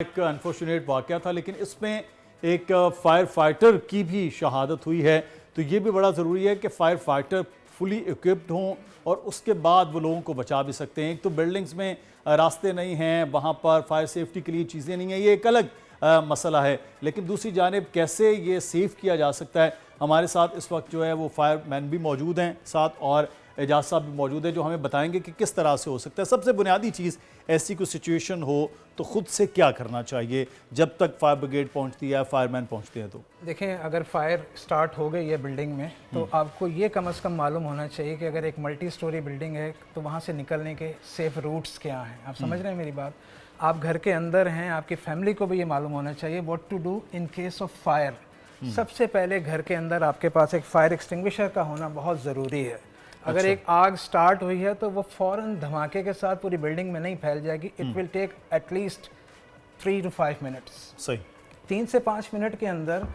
एक अनफॉर्चुनेट वाकया था, लेकिन इसमें एक फायर फाइटर की भी शहादत हुई है। तो ये भी बड़ा ज़रूरी है कि फायर फाइटर फुली इक्विप्ड हों और उसके बाद वो लोगों को बचा भी सकते हैं। एक तो बिल्डिंग्स में रास्ते नहीं हैं, वहाँ पर फायर सेफ्टी के लिए चीज़ें नहीं हैं, ये एक अलग मसला है। लेकिन दूसरी जानिब कैसे ये सेफ किया जा सकता है। हमारे साथ इस वक्त जो है वो फायरमैन भी मौजूद हैं साथ, और एजाज साहब भी मौजूद है जो हमें बताएंगे कि किस तरह से हो सकता है। सबसे बुनियादी चीज़, ऐसी कोई सिचुएशन हो तो खुद से क्या करना चाहिए जब तक फायर ब्रिगेड पहुंचती है, फायरमैन पहुंचते हैं? तो देखें, अगर फायर स्टार्ट हो गई है बिल्डिंग में तो आपको ये कम से कम मालूम होना चाहिए कि अगर एक मल्टी स्टोरी बिल्डिंग है तो वहाँ से निकलने के सेफ रूट्स क्या हैं। आप समझ रहे हैं मेरी बात? आप घर के अंदर हैं, आपकी फैमिली को भी ये मालूम होना चाहिए what to do in case of fire. सबसे पहले घर के अंदर आपके पास एक फायर एक्सटिंग्विशर का होना बहुत ज़रूरी है। अगर एक आग स्टार्ट हुई है तो वो फ़ौरन धमाके के साथ पूरी बिल्डिंग में नहीं फैल जाएगी। It will take at least 3 to 5 minutes. सही 3 से 5 मिनट के अंदर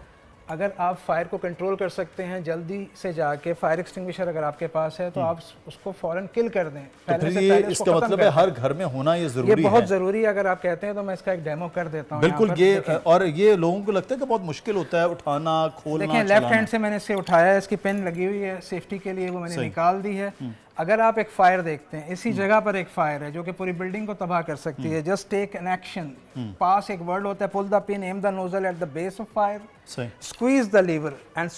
अगर आप फायर को कंट्रोल कर सकते हैं, जल्दी से जाके फायर एक्सटिंग्विशर अगर आपके पास है तो आप उसको फ़ौरन किल कर दें। तो फिर ये इसका मतलब है हर घर में होना ये ज़रूरी है। ये बहुत ज़रूरी है। अगर आप कहते हैं तो मैं इसका एक डेमो कर देता हूँ। बिल्कुल, ये और ये लोगों को लगता है कि बहुत मुश्किल होता है उठाना, खोलना। देखें, लेफ्ट हैंड से मैंने इसे उठाया है, इसकी पिन लगी हुई है सेफ्टी के लिए, वो मैंने निकाल दी है। अगर आप एक फायर देखते हैं, इसी जगह पर एक फायर है जो कि पूरी बिल्डिंग को तबाह कर सकती है। Just take an action. पास एक वर्ड होता है, pull the pin, aim the nozzle at the base of fire, squeeze the lever and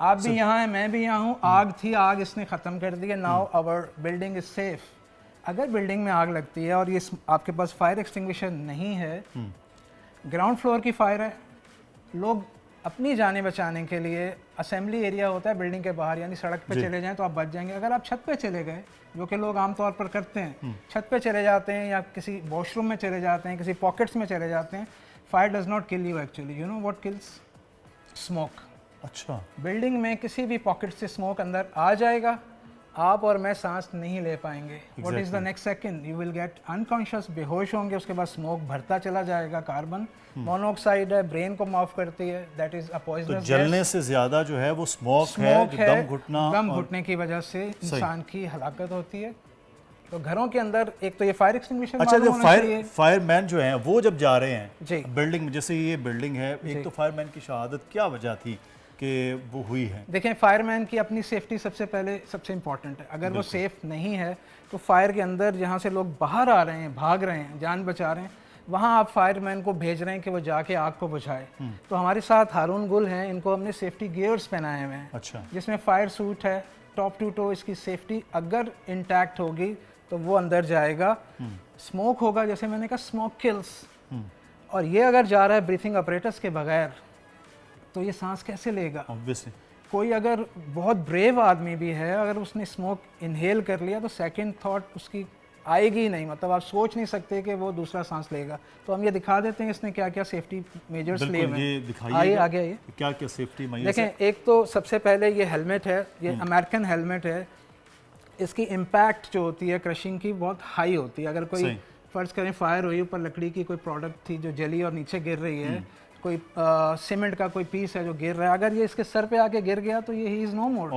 आप भी यहाँ हैं, मैं भी यहाँ हूँ। आग थी, आग इसने ख़त्म कर दी है। Now our building is safe. अगर बिल्डिंग में आग लगती है और ये आपके पास फायर एक्सटिंग्विशर नहीं है, ग्राउंड फ्लोर की फायर है, लोग अपनी जानें बचाने के लिए असेंबली एरिया होता है बिल्डिंग के बाहर, यानी सड़क पे चले जाएं तो आप बच जाएंगे। अगर आप छत पे चले गए, जो कि लोग आमतौर पर करते हैं, छत पे चले जाते हैं या किसी वॉशरूम में चले जाते हैं, किसी पॉकेट्स में चले जाते हैं, fire does not kill you actually. You know what kills? Smoke. अच्छा, बिल्डिंग में किसी भी पॉकेट से स्मोक अंदर आ जाएगा, आप और मैं सांस नहीं ले पाएंगे। What is the next second? You will get unconscious, बेहोश होंगे। उसके बाद स्मोक भरता चला जाएगा। कार्बन मोनोऑक्साइड है, ब्रेन को माफ करती है। That is a poisonous. तो जलने से ज्यादा जो है वो स्मोक है, दम घुटने की वजह से इंसान की हलाकत होती है। तो घरों के अंदर एक तो ये फायर एक्सटिंग्विशर। अच्छा, जो फायरमैन जो हैं वो जब जा रहे हैं बिल्डिंग में, जैसे ये बिल्डिंग है, एक तो फायरमैन की शहादत क्या वजह थी कि वो हुई है? देखें, फायरमैन की अपनी सेफ्टी सबसे पहले सबसे इंपॉर्टेंट है। अगर वो सेफ नहीं है तो फायर के अंदर जहाँ से लोग बाहर आ रहे हैं, भाग रहे हैं, जान बचा रहे हैं, वहाँ आप फायरमैन को भेज रहे हैं कि वो जाके आग को बुझाए। तो हमारे साथ हारून गुल हैं, इनको हमने सेफ्टी गियर्स पहनाए हुए हैं। अच्छा। जिसमें फायर सूट है, टॉप टू टो इसकी सेफ्टी अगर इंटैक्ट होगी तो वो अंदर जाएगा। स्मोक होगा, जैसे मैंने कहा, स्मोक किल्स। और ये अगर जा रहा है ब्रीथिंग अपरेटस के बगैर तो ये सांस कैसे लेगा? Obviously. कोई अगर बहुत ब्रेव आदमी भी है, अगर उसने स्मोक इनहेल कर लिया तो सेकंड थॉट उसकी आएगी ही नहीं। मतलब आप सोच नहीं सकते कि वो दूसरा सांस लेगा। तो हम ये दिखा देते हैं इसने क्या क्या सेफ्टी मेजर्स लिए हैं। आइए आगे आइए। क्या क्या सेफ्टी मेजर्स? देखें, एक तो सबसे पहले ये हेलमेट है, ये अमेरिकन हेलमेट है। इसकी इम्पैक्ट जो होती है क्रशिंग की बहुत हाई होती है। अगर कोई फर्ज करें फायर हुई, ऊपर लकड़ी की कोई प्रोडक्ट थी जो जली और नीचे गिर रही है, कोई सीमेंट का कोई पीस है जो गिर रहा है, अगर ये इसके सर पे आके गिर गया तो ये ही इज़ नो मोर,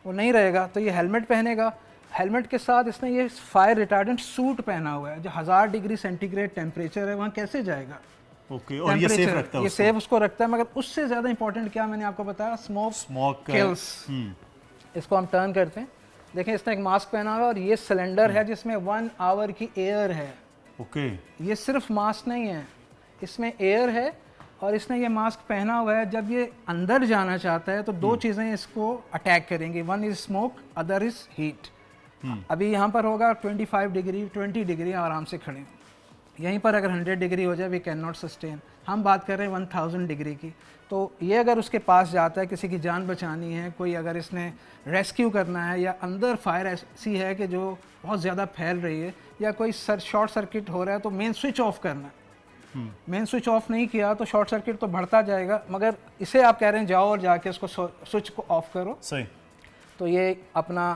वो नहीं रहेगा। तो ये हेलमेट पहनेगा। हेलमेट के साथ इसने ये फायर रिटार्डेंट सूट पहना हुआ है जो 1000 डिग्री सेंटीग्रेड टेम्परेचर है, वहाँ कैसे जाएगा? ओके, और ये सेफ रखता है, ये सेफ उसको रखता है। मगर उससे ज़्यादा इंपॉर्टेंट क्या मैंने आपको बताया? Smoke kills. इसको हम टर्न करते हैं। देखें, इसने एक मास्क पहना हुआ और ये सिलेंडर है जिसमें 1 आवर की एयर है। ओके, ये सिर्फ मास्क नहीं है, इसमें एयर है। और इसने ये मास्क पहना हुआ है। जब ये अंदर जाना चाहता है तो दो चीज़ें इसको अटैक करेंगी। One is smoke, other is heat. अभी यहाँ पर होगा 25 डिग्री, 20 डिग्री, आराम से खड़े। यहीं पर अगर 100 डिग्री हो जाए, वी कैन नॉट सस्टेन। हम बात कर रहे हैं 1000 डिग्री की। तो ये अगर उसके पास जाता है, किसी की जान बचानी है, कोई अगर इसने रेस्क्यू करना है, या अंदर फायर ऐसी है कि जो बहुत ज़्यादा फैल रही है, या कोई शॉर्ट सर्किट हो रहा है, तो मेन स्विच ऑफ करना है। मेन स्विच ऑफ नहीं किया तो शॉर्ट सर्किट तो बढ़ता जाएगा। मगर इसे आप कह रहे हैं जाओ और जाके उसको स्विच को ऑफ करो। सही। तो ये अपना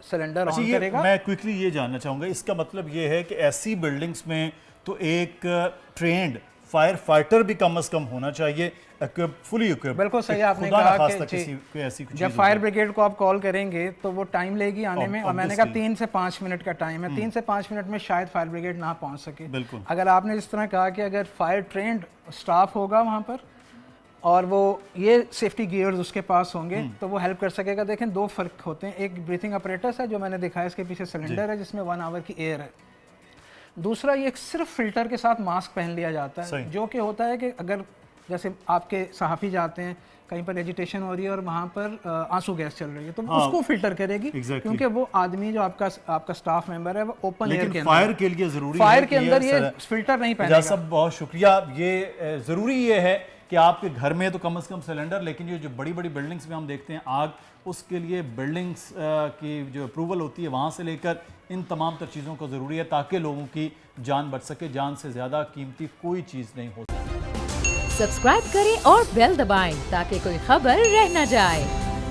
सिलेंडर ऑन करेगा। मैं क्विकली ये जानना चाहूँगा, इसका मतलब ये है कि ऐसी बिल्डिंग्स में तो एक ट्रेंड फायर फाइटर भी कम से कम होना चाहिए, फुली इक्विप्ड। बिल्कुल सही आपने खुदा ना कहा खास्ता कि किसी कोई ऐसी कुछ जब चीज़ फायर हो जाए। ब्रिगेड को आप कॉल करेंगे तो वो टाइम लेगी आने में, और मैंने कहा Obviously। 3 से 5 मिनट का टाइम है, 3 से 5 मिनट में शायद फायर ब्रिगेड ना पहुंच सके। बिल्कुल। अगर आपने जिस तरह कहा कि अगर फायर ट्रेंड स्टाफ होगा वहाँ पर और वो ये सेफ्टी गियर्स उसके पास होंगे तो वो हेल्प कर सकेगा। देखें 2 फ़र्क होते हैं, एक ब्रीथिंग अपरेटस है जो मैंने दिखाया, इसके पीछे सिलेंडर है जिसमें 1 आवर की एयर है। दूसरा ये सिर्फ फिल्टर के साथ मास्क पहन लिया जाता है, जो कि होता है कि अगर जैसे आपके सहाफ़ी जाते हैं कहीं पर एजिटेशन हो रही है और वहाँ पर आंसू गैस चल रही है तो उसको फिल्टर करेगी, क्योंकि वो आदमी जो आपका स्टाफ मेंबर है वो ओपन एयर के अंदर, फायर के लिए जरूरी फायर है के अंदर ये फिल्टर नहीं पहनेगा। सब बहुत शुक्रिया। ये जरूरी ये है कि आपके घर में तो कम से कम सिलेंडर, लेकिन ये जो बड़ी बड़ी बिल्डिंग्स में हम देखते हैं आग, उसके लिए बिल्डिंग्स की जो अप्रूवल होती है वहाँ से लेकर इन तमाम तर चीज़ों को ज़रूरी है ताकि लोगों की जान बच सके। जान से ज़्यादा कीमती कोई चीज़ नहीं होती। सब्सक्राइब करें और बेल दबाएं ताकि कोई खबर रह न जाए।